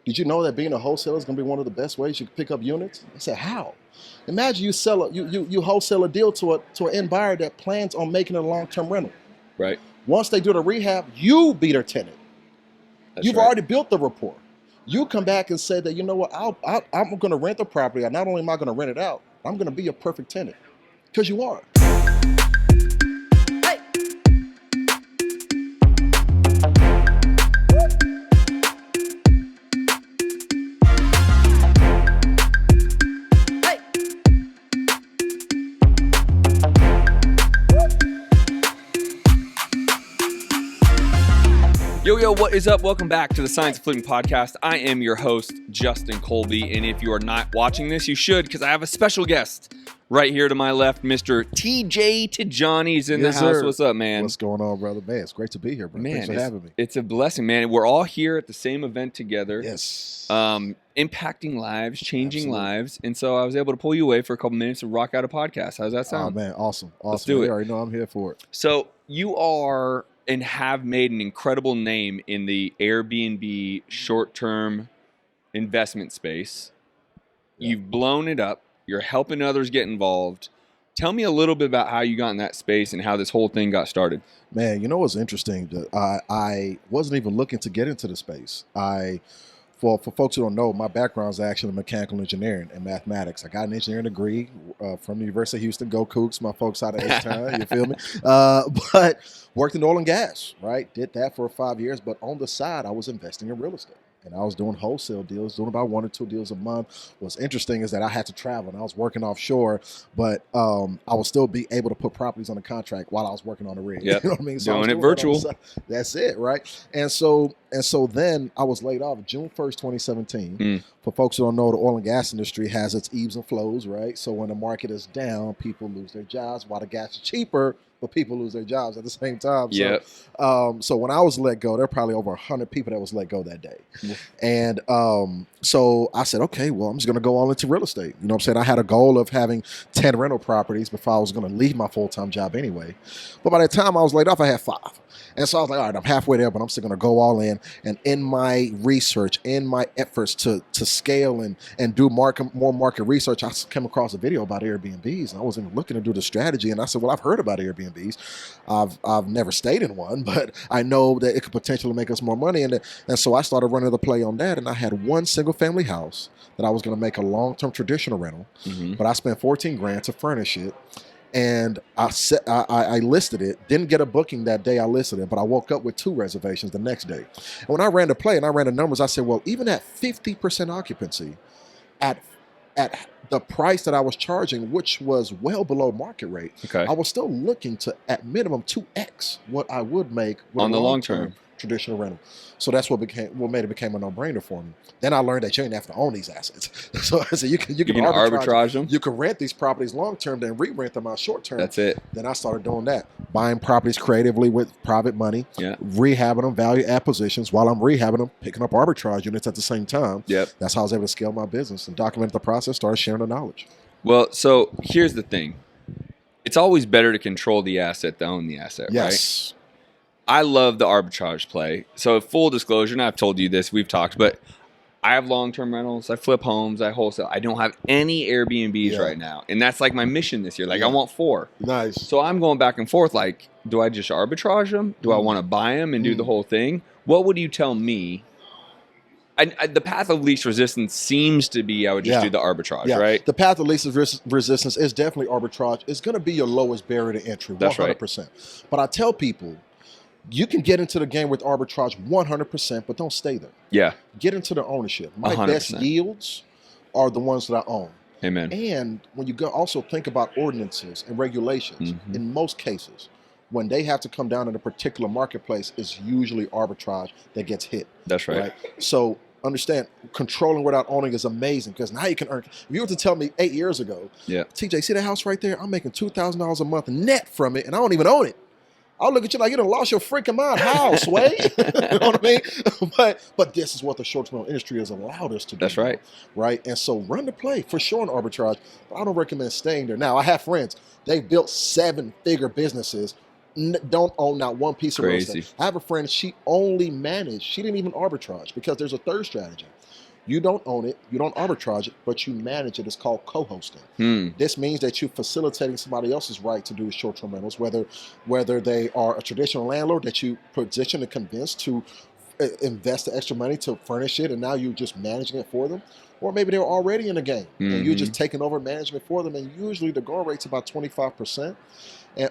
Did you know that being a wholesaler is going to be one of the best ways you can pick up units? I said, how? Imagine you sell you wholesale a deal to an end buyer that plans on making it a long-term rental. Right. Once they do the rehab, you be their tenant. You've already built the rapport. You come back and say that, you know what, I'm going to rent the property. Not only am I going to rent it out, I'm going to be your perfect tenant, because you are. Yo, what is up? Welcome back to the Science of Flipping podcast. I am your host, Justin Colby, and if you are not watching this, you should, because I have a special guest right here to my left, Mr. TJ Tijani's in the house. Sir. What's up, man? What's going on, brother? Man, it's great to be here, bro. Man, thanks for having me. It's a blessing, man. We're all here at the same event together. Yes. Impacting lives, changing lives, and so I was able to pull you away for a couple minutes to rock out a podcast. How does that sound? Oh, man, awesome. Let's do it. You already know I'm here for it. So you are and have made an incredible name in the Airbnb short-term investment space. Yeah. You've blown it up. You're helping others get involved. Tell me a little bit about how you got in that space and how this whole thing got started. Man, you know what's interesting? I wasn't even looking to get into the space. For folks who don't know, my background is actually in mechanical engineering and mathematics. I got an engineering degree from the University of Houston. Go Cougs, my folks out of H-Town, you feel me? But worked in oil and gas, right? Did that for 5 years. But on the side, I was investing in real estate. And I was doing wholesale deals, doing about 1 or 2 deals a month. What's interesting is that I had to travel, and I was working offshore, but I would still be able to put properties on the contract while I was working on the rig. Yep. You know what I mean? So doing it virtual. That's it, right? And so then I was laid off June 1st, 2017. For folks who don't know, the oil and gas industry has its ebbs and flows, right? So when the market is down, people lose their jobs. While the gas is cheaper, but people lose their jobs at the same time. Yep. So when I was let go, there were probably over 100 people that was let go that day. Yeah. And so I said, okay, well, I'm just going to go all into real estate. You know what I'm saying? I had a goal of having 10 rental properties before I was going to leave my full-time job anyway. But by the time I was laid off, I had 5. And so I was like, all right, I'm halfway there, but I'm still going to go all in. And in my research, in my efforts to scale and do more market research, I came across a video about Airbnbs. And I wasn't looking to do the strategy. And I said, well, I've heard about Airbnbs. I've never stayed in one, but I know that it could potentially make us more money. And so I started running the play on that. And I had one single family house that I was going to make a long-term traditional rental. Mm-hmm. But I spent $14,000 to furnish it. And I listed it, didn't get a booking that day I listed it, but I woke up with 2 reservations the next day. And when I ran the play and I ran the numbers, I said, well, even at 50% occupancy, at the price that I was charging, which was well below market rate, okay, I was still looking to, at minimum, 2x what I would make with on the long term traditional rental. So that's what made it became a no-brainer for me. Then I learned that you ain't have to own these assets. So I said you can arbitrage them. You can rent these properties long-term, then re-rent them out short-term. That's it. Then I started doing that, buying properties creatively with private money, rehabbing them, value acquisitions. While I'm rehabbing them, picking up arbitrage units at the same time. Yep. That's how I was able to scale my business and document the process, started sharing the knowledge. Well, so here's the thing. It's always better to control the asset than own the asset, yes. Right? I love the arbitrage play. So full disclosure, and I've told you this, we've talked, but I have long-term rentals, I flip homes, I wholesale. I don't have any Airbnbs right now. And that's like my mission this year. Like I want 4. Nice. So I'm going back and forth like, do I just arbitrage them? Do I want to buy them and do the whole thing? What would you tell me? The path of least resistance seems to be I would just do the arbitrage, right? The path of least resistance is definitely arbitrage. It's going to be your lowest barrier to entry, 100%. That's right. But I tell people, you can get into the game with arbitrage 100%, but don't stay there. Yeah. Get into the ownership. My 100%. Best yields are the ones that I own. Amen. And when you go also think about ordinances and regulations, in most cases, when they have to come down in a particular marketplace, it's usually arbitrage that gets hit. That's right. So understand, controlling without owning is amazing because now you can earn. If you were to tell me 8 years ago, TJ, see that house right there? I'm making $2,000 a month net from it, and I don't even own it. I'll look at you like you done lost your freaking mind. How, Sway? You know what I mean? But this is what the short-term industry has allowed us to do. That's right. Right? And so run the play for sure in arbitrage, but I don't recommend staying there. Now, I have friends. They've built 7-figure businesses don't own not one piece of real Crazy. estate. I have a friend, she only managed, she didn't even arbitrage, because there's a third strategy. You don't own it, you don't arbitrage it, but you manage it. It's called co-hosting. This means that you're facilitating somebody else's right to do short-term rentals, whether they are a traditional landlord that you position and convince to invest the extra money to furnish it, and now you're just managing it for them. Or maybe they're already in the game, and you're just taking over management for them, and usually the going rate's about 25%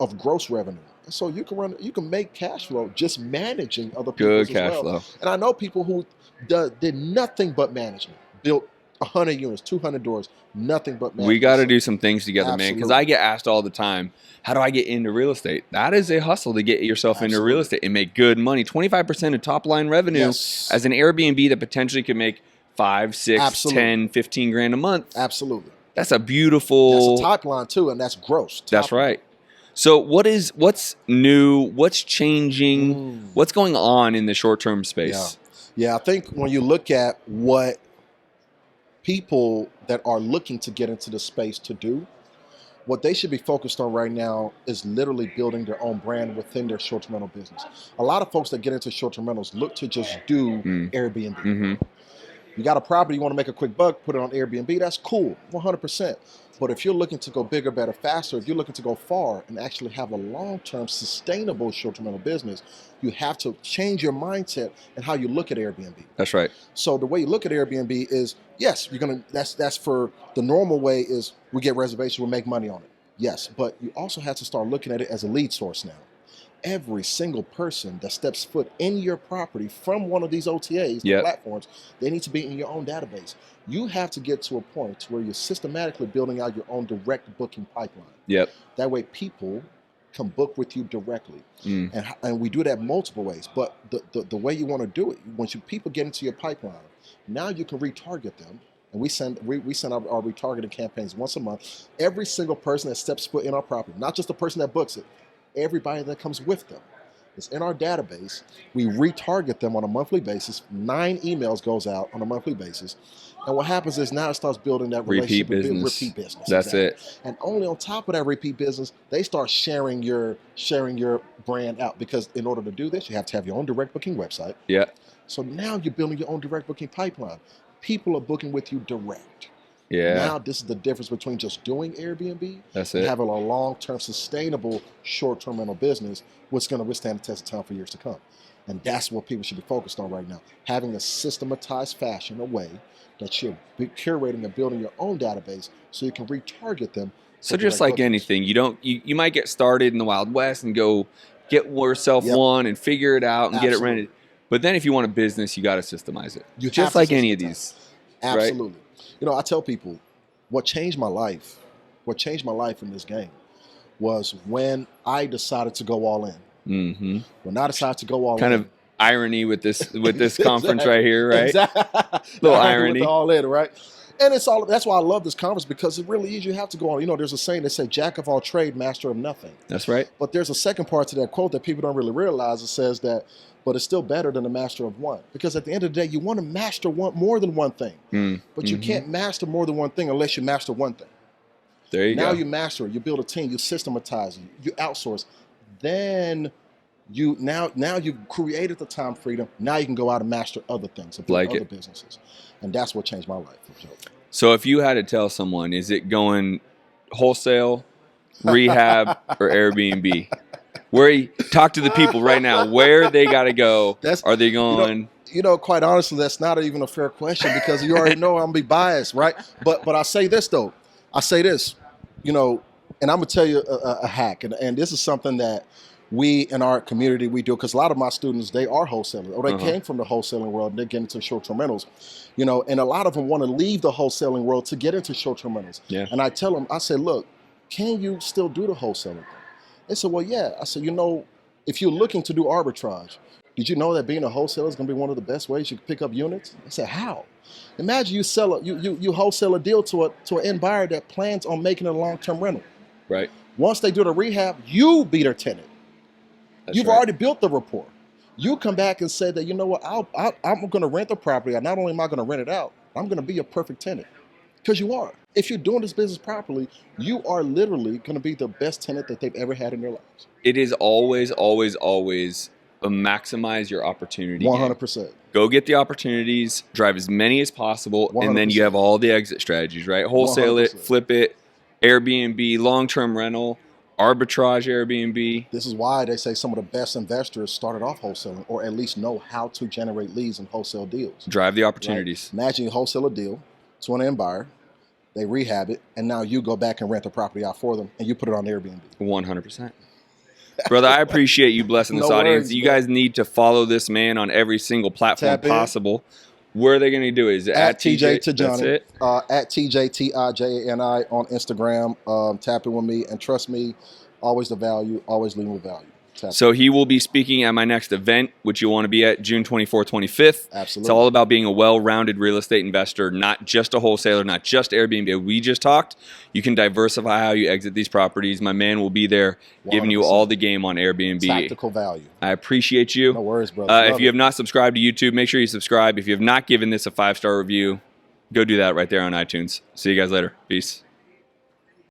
of gross revenue. And so you can make cash flow just managing other people's Good cash flow. And I know people who did nothing but management, built 100 units, 200 doors, nothing but management. We got to do some things together, man, because Absolutely. I get asked all the time, how do I get into real estate? That is a hustle to get yourself into real estate and make good money. 25% of top line revenue as an Airbnb that potentially could make 5, 6, 10, 15 grand a month. Absolutely. That's a beautiful. That's a top line too, and that's gross. That's right. So what's new? What's changing? What's going on in the short-term space? Yeah, I think when you look at what people that are looking to get into the space to do, what they should be focused on right now is literally building their own brand within their short-term rental business. A lot of folks that get into short-term rentals look to just do Airbnb. You got a property, you want to make a quick buck, put it on Airbnb, that's cool, 100%. But if you're looking to go bigger, better, faster, if you're looking to go far and actually have a long-term sustainable short-term rental business, you have to change your mindset and how you look at Airbnb. That's right. So the way you look at Airbnb is, yes, that's for the normal way is we get reservations, we make money on it. Yes, but you also have to start looking at it as a lead source now. Every single person that steps foot in your property from one of these OTAs, the platforms, they need to be in your own database. You have to get to a point where you're systematically building out your own direct booking pipeline. That way people can book with you directly. And we do that multiple ways. But the way you want to do it, once people get into your pipeline, now you can retarget them. And we send our retargeting campaigns once a month. Every single person that steps foot in our property, not just the person that books it, everybody that comes with them is in our database. We retarget them on a monthly basis. 9 emails goes out on a monthly basis. And what happens is now it starts building that relationship. Repeat business. That's it. And only on top of that repeat business, they start sharing your brand out, because in order to do this, you have to have your own direct booking website. So now you're building your own direct booking pipeline. People are booking with you direct. Now this is the difference between just doing Airbnb and having a long-term, sustainable, short-term rental business, what's going to withstand the test of time for years to come. And that's what people should be focused on right now. Having a systematized fashion, a way that you're curating and building your own database so you can retarget them. So just like anything, you might get started in the Wild West and go get yourself one and figure it out and get it rented. But then if you want a business, you got to systemize it. Just like any of these. Absolutely. Right? You know, I tell people what changed my life in this game was when I decided to go all in. When I decided to go all in. Kind of irony with this conference right here, right? Little irony. With all in, right? And that's why I love this conference, because it really is, you have to go on. You know, there's a saying that says, jack of all trade, master of nothing. That's right. But there's a second part to that quote that people don't really realize. It says that, but it's still better than the master of one. Because at the end of the day, you want to master more than one thing. But you can't master more than one thing unless you master one thing. There you go. Now you master it. You build a team. You systematize it. You outsource. Then now you've created the time freedom. Now you can go out and master other things, and build other businesses. And that's what changed my life. So if you had to tell someone, is it going wholesale, rehab, or Airbnb? Talk to the people right now. Where they got to go? Are they going? You know, quite honestly, that's not even a fair question, because you already know I'm gonna be biased, right? But I say this though. You know, and I'm gonna tell you a hack, and this is something that we in our community we do, because a lot of my students, they are wholesalers, or they came from the wholesaling world and they get into short-term rentals. You know, and a lot of them want to leave the wholesaling world to get into short-term rentals. And I tell them, I say, look, can you still do the wholesaling thing? They said, well, yeah. I said, you know, if you're looking to do arbitrage, did you know that being a wholesaler is going to be one of the best ways you can pick up units? I said, how? Imagine you sell you wholesale a deal to an end buyer that plans on making it a long-term rental. Right. Once they do the rehab, you be their tenant. You've already built the rapport. You come back and say that, you know what, I'm going to rent the property. Not only am I going to rent it out, I'm going to be a perfect tenant. Because you are. If you're doing this business properly, you are literally going to be the best tenant that they've ever had in their lives. It is always, always, always maximize your opportunity. 100%. Go get the opportunities, drive as many as possible, 100%. and then you have all the exit strategies, right? Wholesale 100%. it, flip it, Airbnb, long-term rental, arbitrage Airbnb. This is why they say some of the best investors started off wholesaling, or at least know how to generate leads in wholesale deals. Drive the opportunities. Right? Imagine you wholesale a deal to an end buyer, they rehab it, and now you go back and rent the property out for them, and you put it on Airbnb. 100%. Brother, I appreciate you blessing this audience. Worries, you guys need to follow this man on every single platform possible. Where are they going to do it? Is it at TJ Tijani? That's it? At TJTIJANI on Instagram. Tap in with me, and trust me, always the value, always leading with value. So he will be speaking at my next event, which you'll want to be at June 24th, 25th. Absolutely. It's all about being a well-rounded real estate investor, not just a wholesaler, not just Airbnb. We just talked. You can diversify how you exit these properties. My man will be there giving 100%. You all the game on Airbnb. Tactical value. I appreciate you. No worries, brother. If you have not subscribed to YouTube, make sure you subscribe. If you have not given this a 5-star review, go do that right there on iTunes. See you guys later. Peace.